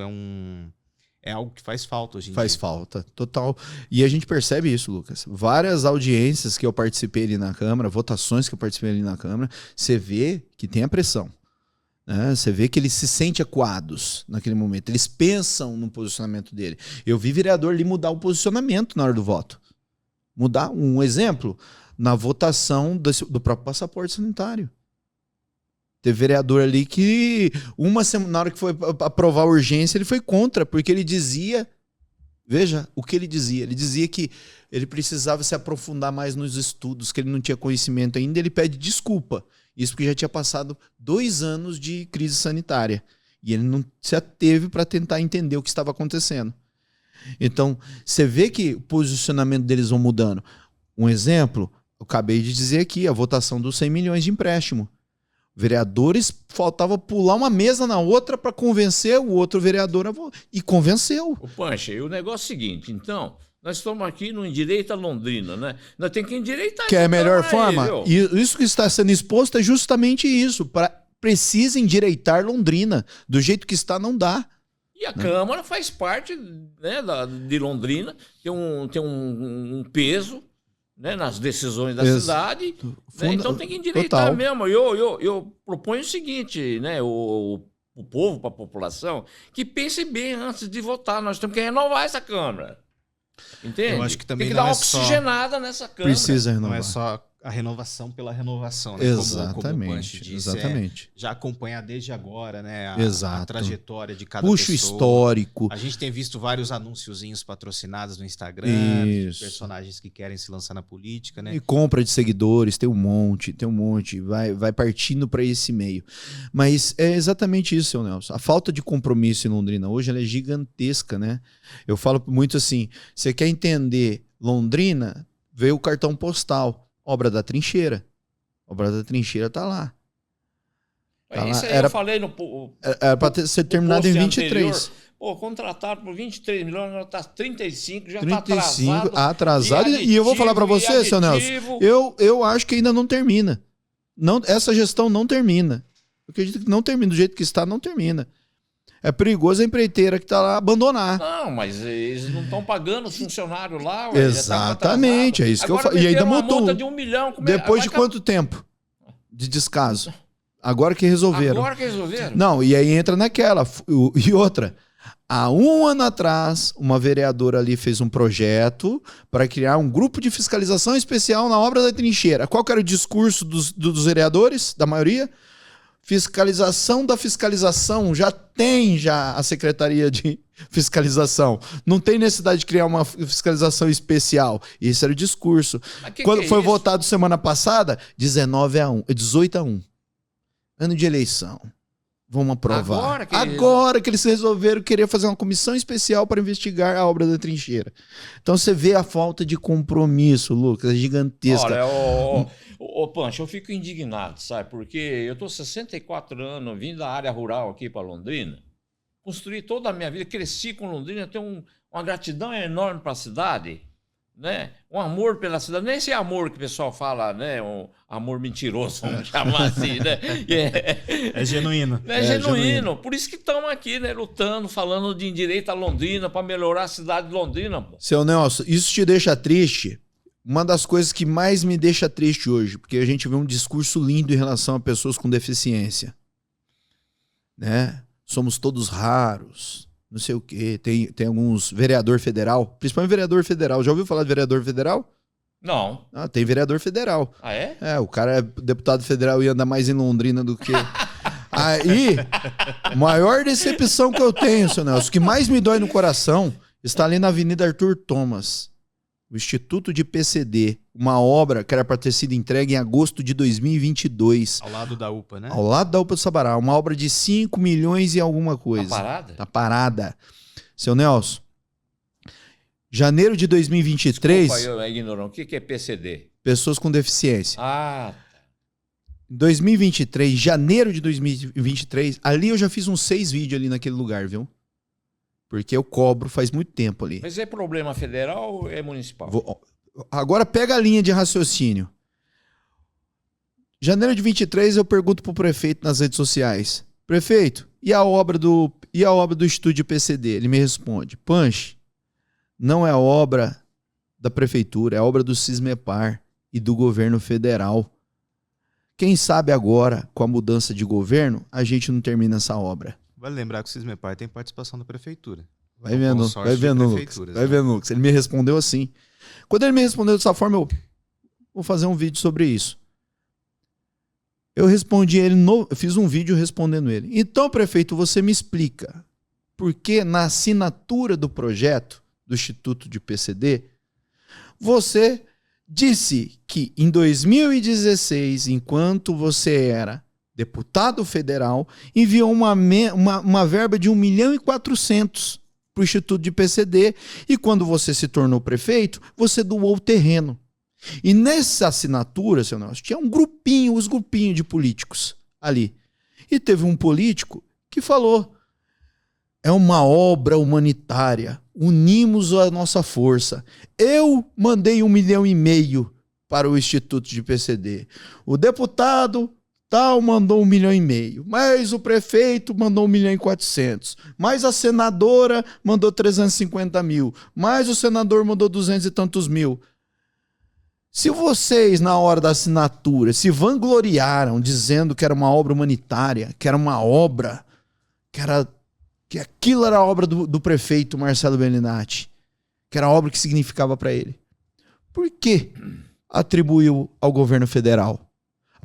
é algo que faz falta hoje em dia. Faz falta, total. E a gente percebe isso, Lucas. Várias audiências que eu participei ali na Câmara, votações que eu participei ali na Câmara, você vê que tem a pressão. Né? Você vê que eles se sentem acuados naquele momento. Eles pensam no posicionamento dele. Eu vi vereador ali mudar o posicionamento na hora do voto. Mudar um exemplo na votação do próprio passaporte sanitário. Teve vereador ali que na hora que foi aprovar a urgência, ele foi contra, porque ele dizia, veja o que ele dizia que ele precisava se aprofundar mais nos estudos, que ele não tinha conhecimento ainda, ele pede desculpa. Isso porque já tinha passado 2 anos de crise sanitária. E ele não se ateve para tentar entender o que estava acontecendo. Então, você vê que o posicionamento deles vão mudando. Um exemplo, eu acabei de dizer aqui, a votação dos 100 milhões de empréstimo. Vereadores, faltava pular uma mesa na outra para convencer o outro vereador e convenceu. O Pancha, e o negócio é o seguinte, então, nós estamos aqui no Endireita Londrina, né? Nós temos que endireitar. Que é a melhor forma. E isso que está sendo exposto é justamente isso, para precisa endireitar Londrina. Do jeito que está, não dá. E a Câmara faz parte, né, de Londrina, tem um peso, né, nas decisões da cidade, né, então tem que endireitar mesmo. Eu proponho o seguinte, né, o povo, para a população, que pense bem antes de votar. Nós temos que renovar essa Câmara. Entende? Eu acho que também tem que dar uma oxigenada nessa Câmara. Precisa renovar. Não é só a renovação pela renovação, né? Exatamente. Como o Punch disse, exatamente. Já acompanhar desde agora, né? A trajetória de cada Puxa pessoa. Histórico. A gente tem visto vários anunciozinhos patrocinados no Instagram, de personagens que querem se lançar na política, né? E compra de seguidores, tem um monte. Vai partindo para esse meio. Mas é exatamente isso, seu Nelson. A falta de compromisso em Londrina hoje ela é gigantesca, né? Eu falo muito assim, você quer entender Londrina, vê o cartão postal. Obra da Trincheira. Obra da Trincheira tá lá. Isso aí eu falei no... Era para ser terminado em 23. Anterior. Pô, contratado por 23 milhões, agora tá 35, já 35, tá atrasado. E eu vou falar para você, seu Nelson, eu acho que ainda não termina. Essa gestão não termina. Eu acredito que não termina. Do jeito que está, não termina. É perigoso a empreiteira que está lá abandonar. Não, mas eles não estão pagando os funcionários lá. Exatamente, é isso que eu falo. E ainda mudou. Multa de 1 milhão. Depois de quanto tempo de descaso? Agora que resolveram. Não, e aí entra naquela. E outra. Há 1 ano atrás, uma vereadora ali fez um projeto para criar um grupo de fiscalização especial na obra da Trincheira. Qual que era o discurso dos vereadores, da maioria? Fiscalização da fiscalização, já tem a Secretaria de Fiscalização. Não tem necessidade de criar uma fiscalização especial. Esse era o discurso. Quando foi votado semana passada, 18-1. Ano de eleição. Vamos aprovar. Agora que eles resolveram querer fazer uma comissão especial para investigar a obra da Trincheira. Então você vê a falta de compromisso, Lucas, é gigantesca. Olha, Pancho, eu fico indignado, sabe? Porque eu estou 64 anos, vim da área rural aqui para Londrina, construí toda a minha vida, cresci com Londrina, tenho uma gratidão enorme para a cidade, né? Um amor pela cidade, nem esse amor que o pessoal fala, né? Um amor mentiroso, vamos chamar assim, né? É genuíno. É genuíno. Por isso que estamos aqui, né? Lutando, falando de direito a Londrina, para melhorar a cidade de Londrina. Pô. Seu Nelson, isso te deixa triste? Uma das coisas que mais me deixa triste hoje, porque a gente vê um discurso lindo em relação a pessoas com deficiência. Né? Somos todos raros, não sei o quê. Tem alguns vereador federal, principalmente vereador federal. Já ouviu falar de vereador federal? Não. Tem vereador federal. Ah, é? O cara é deputado federal e anda mais em Londrina do que... Aí, maior decepção que eu tenho, seu Nelson, o que mais me dói no coração está ali na Avenida Arthur Thomas. O Instituto de PCD, uma obra que era para ter sido entregue em agosto de 2022. Ao lado da UPA, né? Ao lado da UPA do Sabará, uma obra de 5 milhões e alguma coisa. Tá parada? Tá parada. Seu Nelson, janeiro de 2023... Desculpa, eu ignorante. O que é PCD? Pessoas com deficiência. Ah, Em 2023, janeiro de 2023, ali eu já fiz uns 6 vídeos ali naquele lugar, viu? Porque eu cobro faz muito tempo ali. Mas é problema federal ou é municipal? Agora pega a linha de raciocínio. Janeiro de 23 eu pergunto pro prefeito nas redes sociais. Prefeito, e a obra do estúdio PCD? Ele me responde. Punch, não é obra da prefeitura, é obra do Cismepar e do governo federal. Quem sabe agora, com a mudança de governo, a gente não termina essa obra. Vale lembrar que o Cismepar tem participação da prefeitura. Vai vendo, Lucas. Ele me respondeu assim. Quando ele me respondeu dessa forma, eu vou fazer um vídeo sobre isso. Eu respondi ele, eu fiz um vídeo respondendo ele. Então, prefeito, você me explica por que na assinatura do projeto do Instituto de PCD, você disse que em 2016, enquanto você era deputado federal, enviou uma verba de 1.400.000 para o Instituto de PCD e quando você se tornou prefeito, você doou o terreno. E nessa assinatura, seu Nelson, tinha os grupinhos de políticos ali. E teve um político que falou, é uma obra humanitária, unimos a nossa força. Eu mandei 1,5 milhão para o Instituto de PCD. O deputado tal mandou 1,5 milhão, mas o prefeito mandou 1,4 milhão, mas a senadora mandou 350 mil, mas o senador mandou 200 e tantos mil. Se vocês, na hora da assinatura, se vangloriaram dizendo que era uma obra humanitária, que era uma obra, que aquilo era a obra do prefeito Marcelo Bellinati, que era a obra que significava para ele, por que atribuiu ao governo federal?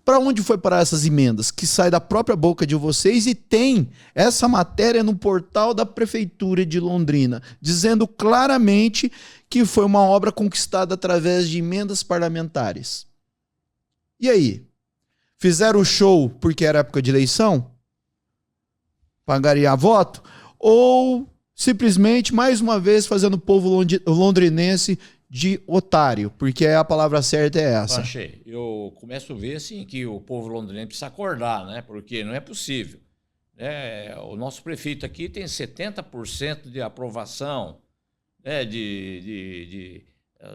Para onde foi parar essas emendas que saem da própria boca de vocês e tem essa matéria no portal da Prefeitura de Londrina, dizendo claramente que foi uma obra conquistada através de emendas parlamentares. E aí? Fizeram o show porque era época de eleição? Pagariam voto? Ou simplesmente, mais uma vez, fazendo o povo londrinense de otário, porque a palavra certa é essa. Panche, eu começo a ver assim, que o povo londrinense precisa acordar, né? Porque não é possível. O nosso prefeito aqui tem 70% de aprovação, né,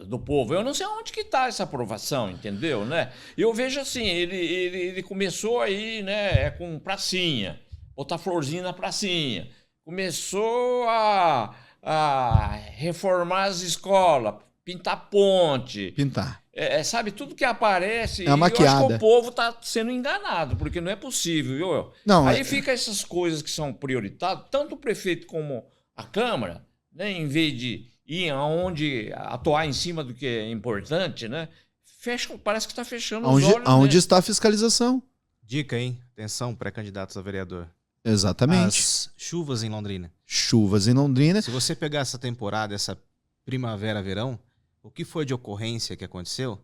do povo. Eu não sei onde que está essa aprovação, entendeu? Né? Eu vejo assim, ele começou aí, né, com pracinha, botar florzinha na pracinha, começou a reformar as escolas, pintar ponte. Pintar. Sabe, tudo que aparece. É uma maquiada. Eu acho que o povo está sendo enganado, porque não é possível, viu? Não, aí fica essas coisas que são prioritárias, tanto o prefeito como a Câmara, né, em vez de ir aonde atuar em cima do que é importante, né? Parece que está fechando os olhos. Aonde está a fiscalização? Dica, hein? Atenção, pré-candidatos a vereador. Exatamente. As chuvas em Londrina. Chuvas em Londrina. Se você pegar essa temporada, essa primavera-verão, o que foi de ocorrência que aconteceu?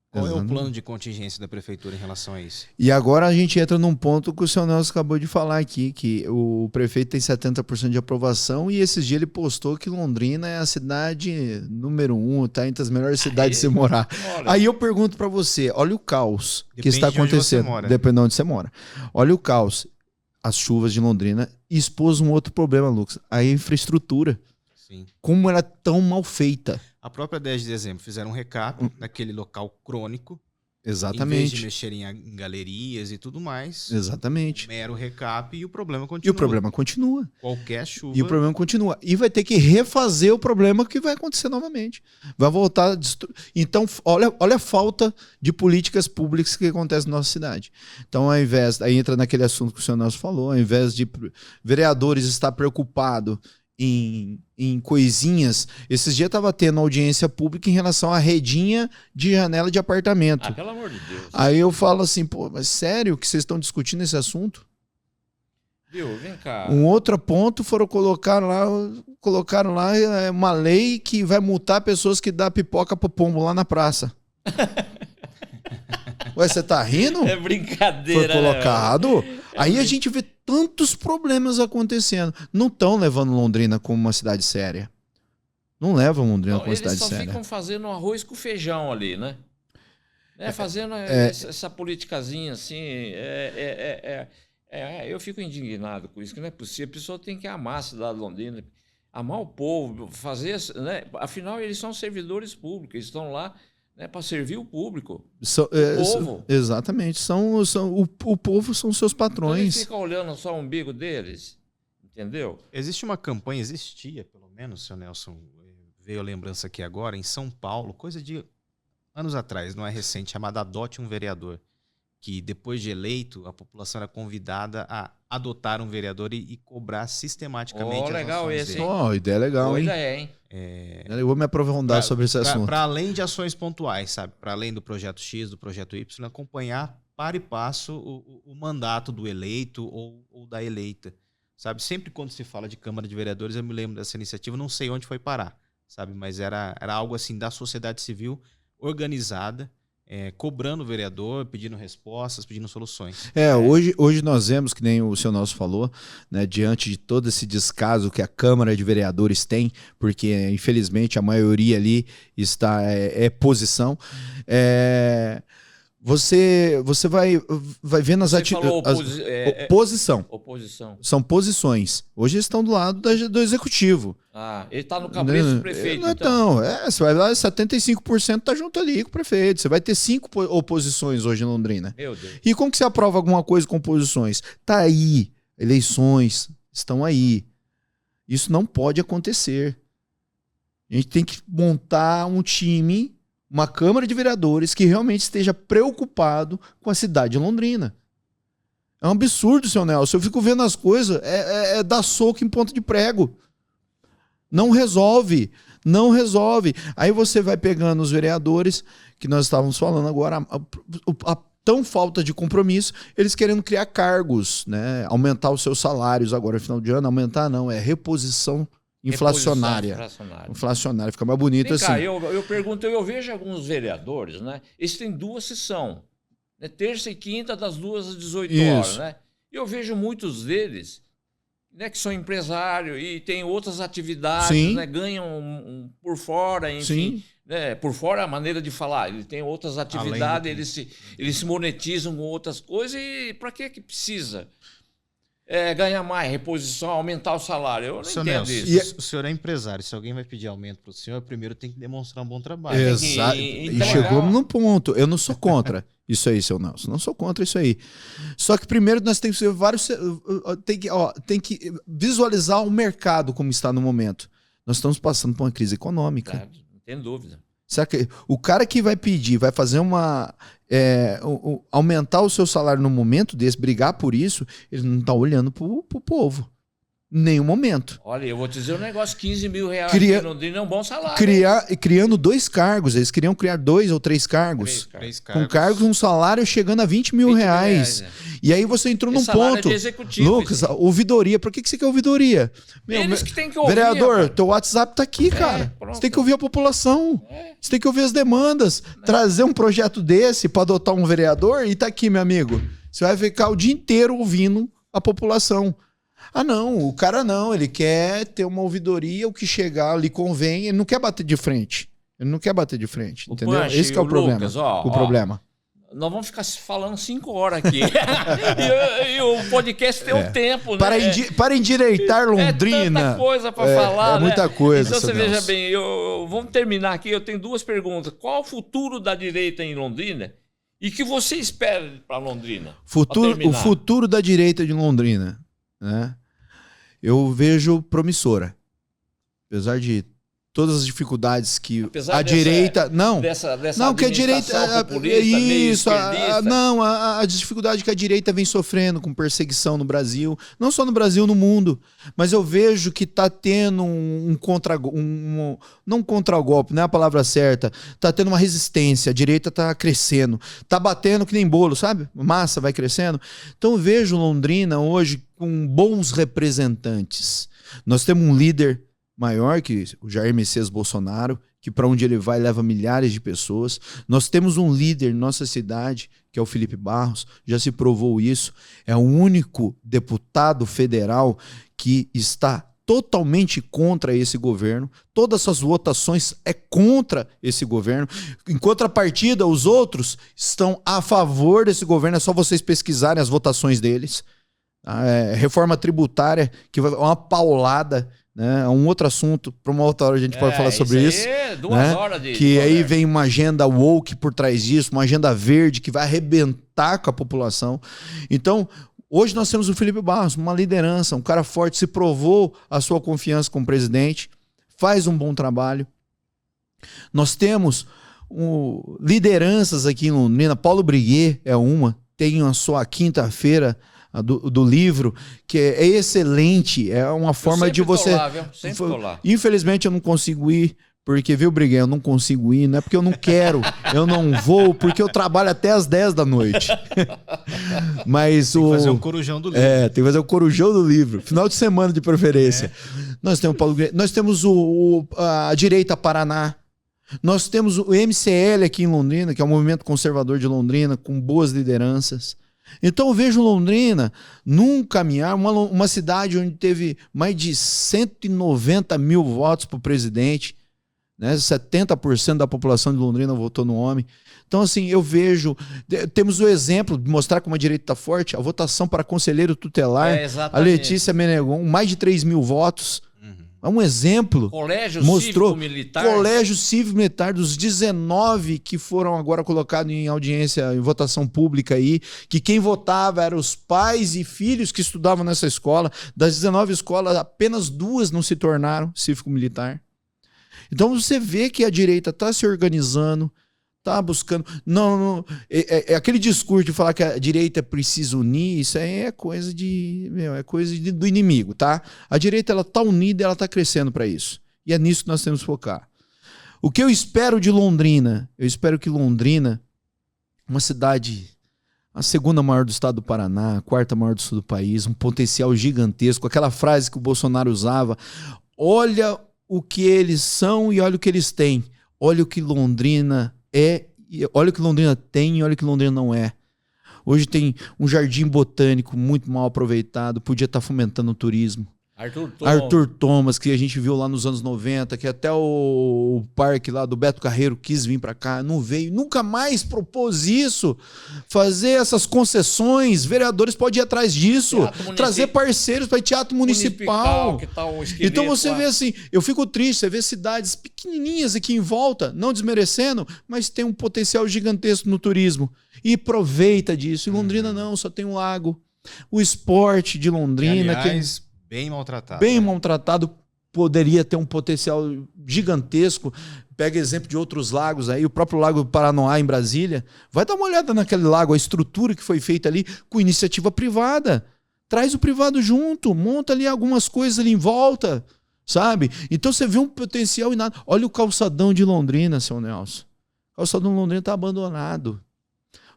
Qual é o plano de contingência da prefeitura em relação a isso? E agora a gente entra num ponto que o seu Nelson acabou de falar aqui, que o prefeito tem 70% de aprovação e esses dias ele postou que Londrina é a cidade número 1, tá entre as melhores cidades de se morar. Olha, aí eu pergunto para você, olha o caos que está de onde você acontecendo. mora. Depende de onde você mora. Olha o caos. As chuvas de Londrina expôs um outro problema, Lucas, a infraestrutura. Sim. Como ela é tão mal feita. A própria 10 de dezembro fizeram um recap daquele local crônico. Exatamente. Em vez de mexerem em galerias e tudo mais. Exatamente. Mero recap e o problema continua. E o problema continua. Qualquer chuva. E o problema continua. E vai ter que refazer o problema que vai acontecer novamente. Vai voltar a Então, olha a falta de políticas públicas que acontece na nossa cidade. Então, ao invés... Aí entra naquele assunto que o senhor Nelson falou, ao invés de vereadores estar preocupados em coisinhas. Esses dias estava tendo audiência pública em relação à redinha de janela de apartamento. pelo amor de Deus. Aí eu falo assim, pô, mas sério que vocês estão discutindo esse assunto? Viu, vem cá. Um outro ponto colocaram lá uma lei que vai multar pessoas que dão pipoca pro pombo lá na praça. Ué, você tá rindo? É brincadeira. Foi colocado. Né? Aí a gente vê tantos problemas acontecendo. Não estão levando Londrina como uma cidade séria. Não levam Londrina como uma cidade séria. Eles só ficam fazendo arroz com feijão ali, né? Fazendo essa politicazinha assim. Eu fico indignado com isso, que não é possível. A pessoa tem que amar a cidade de Londrina, amar o povo, fazer... Né? Afinal, eles são servidores públicos, eles estão lá, né, para servir o público. O povo. Exatamente. O povo são seus patrões. Eles ficam olhando só o umbigo deles, entendeu? Existe uma campanha, existia pelo menos, seu Nelson, veio a lembrança aqui agora, em São Paulo, coisa de anos atrás, não é recente, chamada Adote um Vereador, que depois de eleito, a população era convidada a adotar um vereador e cobrar sistematicamente as legal ações esse, dele. hein? Ideia legal, hein? Ideia, hein? Eu vou me aprofundar sobre esse assunto. Para além de ações pontuais, sabe? Para além do projeto X, do projeto Y, acompanhar para e passo o mandato do eleito ou da eleita, sabe? Sempre quando se fala de Câmara de Vereadores, eu me lembro dessa iniciativa, não sei onde foi parar, sabe? Mas era algo assim da sociedade civil organizada, cobrando o vereador, pedindo respostas, pedindo soluções. Hoje nós vemos, que nem o seu Nelson falou, né, diante de todo esse descaso que a Câmara de Vereadores tem, porque infelizmente a maioria ali está posição, Você vai vendo as Você atitudes. falou Posição. Oposição. São posições. Hoje eles estão do lado do executivo. Ele está no cabeça do prefeito, então. Você vai lá, 75% tá junto ali com o prefeito. Você vai ter 5 oposições hoje em Londrina. Meu Deus. E como que você aprova alguma coisa com oposições? Tá aí. Eleições estão aí. Isso não pode acontecer. A gente tem que montar um time, uma Câmara de Vereadores que realmente esteja preocupado com a cidade de Londrina. É um absurdo, seu Nelson. Eu fico vendo as coisas, é dar soco em ponta de prego. Não resolve. Não resolve. Aí você vai pegando os vereadores, que nós estávamos falando agora, a tão falta de compromisso, eles querendo criar cargos, né? Aumentar os seus salários agora no final de ano. Aumentar não, é reposição inflacionária. Inflacionária, fica mais bonito assim. Cara, eu pergunto, eu vejo alguns vereadores, né? Eles têm 2 sessões, né? Terça e quinta, das 2 às 18 horas, né? E eu vejo muitos deles, né, que são empresários e têm outras atividades, né? Ganham por fora, enfim. Né? Por fora a maneira de falar, ele tem outras atividades, eles se monetizam com outras coisas e para que precisa? Ganhar mais, reposição, aumentar o salário. Eu não entendo Nelson, isso. O senhor é empresário. Se alguém vai pedir aumento para o senhor, primeiro tem que demonstrar um bom trabalho. Exato. E chegou num ponto. Eu não sou contra isso aí, seu Nelson. Não sou contra isso aí. Só que primeiro nós temos que ver vários. Tem que visualizar o mercado como está no momento. Nós estamos passando por uma crise econômica. Claro, não tem dúvida. Será que o cara que vai pedir, vai fazer aumentar o seu salário no momento desse, brigar por isso, ele não está olhando pro povo. Em nenhum momento. Olha, eu vou te dizer um negócio, 15 mil reais é um bom salário. Criando 2 cargos, eles queriam criar 2 ou 3 cargos. 3 cargos. Com cargos, um salário chegando a 20 mil reais. E aí você entrou num ponto. Lucas, ouvidoria. Por que você quer ouvidoria? Eles que tem que ouvir. Vereador, teu WhatsApp tá aqui, cara. Pronto. Você tem que ouvir a população. Você tem que ouvir as demandas. Trazer um projeto desse para adotar um vereador e tá aqui, meu amigo. Você vai ficar o dia inteiro ouvindo a população. Ah, não, o cara não, ele quer ter uma ouvidoria, o que chegar lhe convém, ele não quer bater de frente. Ele não quer bater de frente, entendeu? Esse que é o problema. Lucas, problema. Nós vamos ficar falando 5 horas aqui. e o podcast tem um tempo, né? Para endireitar Londrina. É tanta coisa para falar, né? Muita coisa. Então você veja bem, vamos terminar aqui, eu tenho 2 perguntas. Qual o futuro da direita em Londrina? E que você espera para Londrina? O futuro da direita de Londrina, né? Eu vejo promissora. Apesar de todas as dificuldades que a direita... Não, que a direita... Isso, a dificuldade que a direita vem sofrendo com perseguição no Brasil. Não só no Brasil, no mundo. Mas eu vejo que está tendo não contra-golpe, não é a palavra certa. Está tendo uma resistência. A direita está crescendo. Está batendo que nem bolo, sabe? Massa vai crescendo. Então eu vejo Londrina hoje com bons representantes. Nós temos um líder maior que o Jair Messias Bolsonaro, que para onde ele vai leva milhares de pessoas. Nós temos um líder em nossa cidade, que é o Felipe Barros, já se provou isso, é o único deputado federal que está totalmente contra esse governo, todas as suas votações é contra esse governo. Em contrapartida, os outros estão a favor desse governo, é só vocês pesquisarem as votações deles. Reforma tributária, que vai uma paulada, né? É um outro assunto, para uma outra hora a gente pode falar sobre isso. 2 horas de que aí vem uma agenda woke por trás disso, uma agenda verde que vai arrebentar com a população. Então, hoje nós temos o Felipe Barros, uma liderança, um cara forte, se provou a sua confiança como presidente, faz um bom trabalho. Nós temos lideranças aqui em Londrina, Paulo Briguet é uma, tem a sua quinta-feira do livro, que é excelente, é uma forma de você... Tô lá. Infelizmente eu não consigo ir, porque, viu, Briguet, eu não consigo ir, não é porque eu não quero, eu não vou, porque eu trabalho até às 10 da noite. Mas tem que fazer o corujão do livro. Tem que fazer o corujão do livro, final de semana de preferência. Nós temos o Paulo Briguet, nós temos a Direita Paraná, nós temos o MCL aqui em Londrina, que é o Movimento Conservador de Londrina, com boas lideranças. Então eu vejo Londrina num caminhar, uma cidade onde teve mais de 190 mil votos para o presidente, né? 70% da população de Londrina votou no homem. Então, assim, eu vejo... Temos o exemplo de mostrar como a direita está forte, a votação para conselheiro tutelar, a Letícia Menegon, mais de 3 mil votos. É um exemplo. Colégio mostrou Cívico-Militar. Colégio Cívico-Militar, dos 19 que foram agora colocados em audiência, em votação pública aí, que quem votava eram os pais e filhos que estudavam nessa escola. Das 19 escolas, apenas 2 não se tornaram cívico-militar. Então você vê que a direita está se organizando, está buscando... Não, é aquele discurso de falar que a direita precisa unir, isso aí é coisa do inimigo, tá? A direita ela está unida e ela está crescendo para isso. E é nisso que nós temos que focar. O que eu espero de Londrina? Eu espero que Londrina, uma cidade, a 2ª maior do estado do Paraná, a 4ª maior do sul do país, um potencial gigantesco, aquela frase que o Bolsonaro usava, olha o que eles são e olha o que eles têm. Olha o que Londrina é, olha o que Londrina tem e olha o que Londrina não é. Hoje tem um jardim botânico muito mal aproveitado, podia estar fomentando o turismo. Arthur Thomas, que a gente viu lá nos anos 90, que até o parque lá do Beto Carreiro quis vir para cá, não veio, nunca mais propôs isso, fazer essas concessões, vereadores podem ir atrás disso, trazer parceiros para teatro municipal. Então você vê assim, eu fico triste, você vê cidades pequenininhas aqui em volta, não desmerecendo, mas tem um potencial gigantesco no turismo, e aproveita disso. Em Londrina não, só tem um lago. O esporte de Londrina... Aliás, bem maltratado. Bem maltratado, poderia ter um potencial gigantesco. Pega exemplo de outros lagos aí, o próprio Lago do Paranoá em Brasília. Vai dar uma olhada naquele lago, a estrutura que foi feita ali com iniciativa privada. Traz o privado junto, monta ali algumas coisas ali em volta, sabe? Então você vê um potencial e nada. Olha o calçadão de Londrina, seu Nelson. O calçadão de Londrina está abandonado.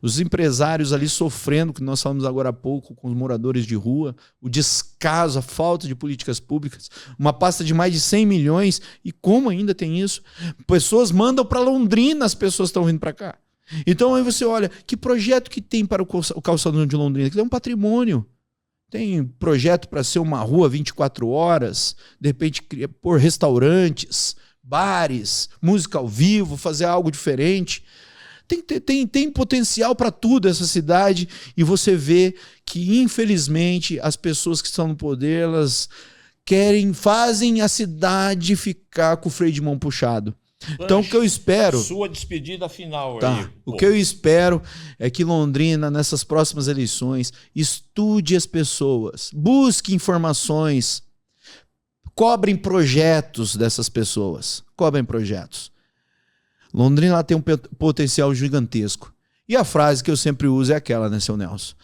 Os empresários ali sofrendo, que nós falamos agora há pouco, com os moradores de rua, o descaso, a falta de políticas públicas, uma pasta de mais de 100 milhões, e como ainda tem isso? Pessoas mandam para Londrina, as pessoas estão vindo para cá. Então aí você olha, que projeto que tem para o calçadão de Londrina? Que é um patrimônio. Tem projeto para ser uma rua 24 horas, de repente pôr restaurantes, bares, música ao vivo, fazer algo diferente. Tem potencial para tudo essa cidade, e você vê que, infelizmente, as pessoas que estão no poder, elas fazem a cidade ficar com o freio de mão puxado. Então, o que eu espero... Sua despedida final tá, aí. O que eu espero é que Londrina, nessas próximas eleições, estude as pessoas, busque informações, cobrem projetos dessas pessoas, cobrem projetos. Londrina ela tem um potencial gigantesco. E a frase que eu sempre uso é aquela, né, seu Nelson?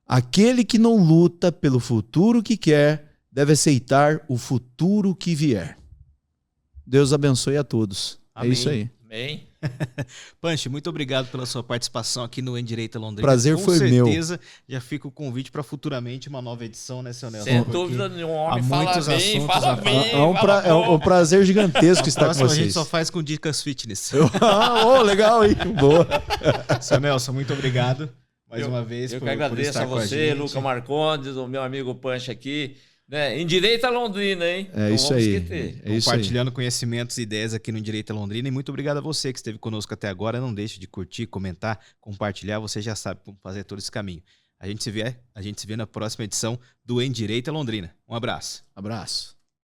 Aquele que não luta pelo futuro que quer, deve aceitar o futuro que vier. Deus abençoe a todos. Amém. É isso aí. Amém. Pancho, muito obrigado pela sua participação aqui no Endireita Londrina. Prazer foi meu. Com certeza já fica o convite para futuramente uma nova edição, né, seu Nelson? Sem dúvida nenhuma, homem há muitos fala bem, assuntos fala a bem. É um prazer gigantesco estar com próxima vocês. A gente só faz com dicas fitness. Legal, hein? Boa. Seu Nelson, muito obrigado mais uma vez eu por, que agradeço por estar a você, Luca Marcondes, o meu amigo Pancho aqui. Né? Endireita Londrina, hein? É isso aí. Compartilhando conhecimentos e ideias aqui no Endireita Londrina. E muito obrigado a você que esteve conosco até agora. Não deixe de curtir, comentar, compartilhar. Você já sabe como fazer todo esse caminho. A gente se vê na próxima edição do Endireita Londrina. Um abraço. Abraço.